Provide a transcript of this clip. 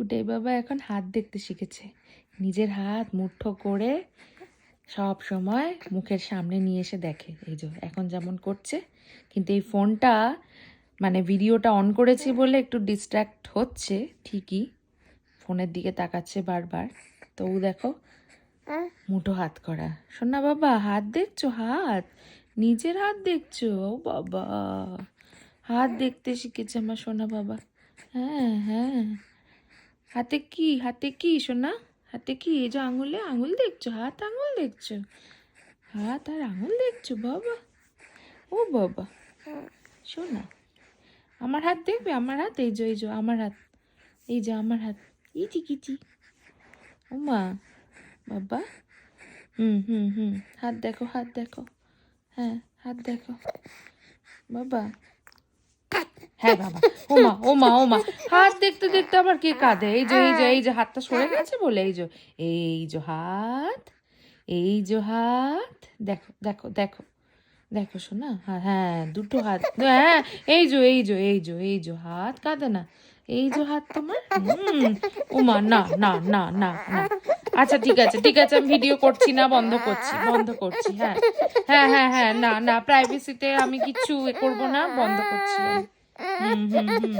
ফুটাই বাবা এখন হাত দেখতে শিখেছে, নিজের হাত মুঠো করে সব সময় মুখের সামনে নিয়ে এসে দেখে। এই যে এখন যেমন করছে, কিন্তু এই ফোনটা মানে ভিডিওটা অন করেছি বলে একটু ডিস্ট্র্যাক্ট হচ্ছে ঠিকই, ফোনের দিকে তাকাচ্ছে বারবার। তো ও দেখো মুঠো হাত করা। শোনা বাবা, হাত দেখছো? হাত, নিজের হাত দেখছো? ও বাবা, হাত দেখতে শিখেছে আমার সোনা বাবা। হ্যাঁ হ্যাঁ, হাতে কি, হাতে কি সোনা, হাতে কি? এই যে আঙুলে আঙুল দেখছো? হাত আঙুল দেখছো? হাত আর আঙুল দেখছো বাবা? ও বাবা সোনা, আমার হাত দেখবে? আমার হাত, এই যে এই যে আমার হাত, এই যে আমার হাত, ইচি কিচি। ও মা বাবা, হুম হুম হুম, হাত দেখো, হাত দেখো, হ্যাঁ হাত দেখো বাবা। হ্যাঁ বাবা, ওমা ওমা ওমা, হাত দেখতে দেখতে আবার কে কাঁদে? এই যে এই যে এই যে হাতটা সরে গেছে বলে, এই যে এই যে হাত, এই যে হাত, দেখো দেখো দেখো দেখো শোনা, হ্যাঁ হ্যাঁ দুটো হাত, হ্যাঁ এই যে এই যে এই যে এই যে হাত কাঁদে না, এই যে হাত তোমার। ওমা না না না না না, আচ্ছা ঠিক আছে ঠিক আছে, আমি ভিডিও করছি না, বন্ধ করছি বন্ধ করছি, হ্যাঁ হ্যাঁ হ্যাঁ হ্যাঁ, না না প্রাইভেসিতে আমি কিচ্ছু এ করবো না, বন্ধ করছি আমি। হুম হুম হুম।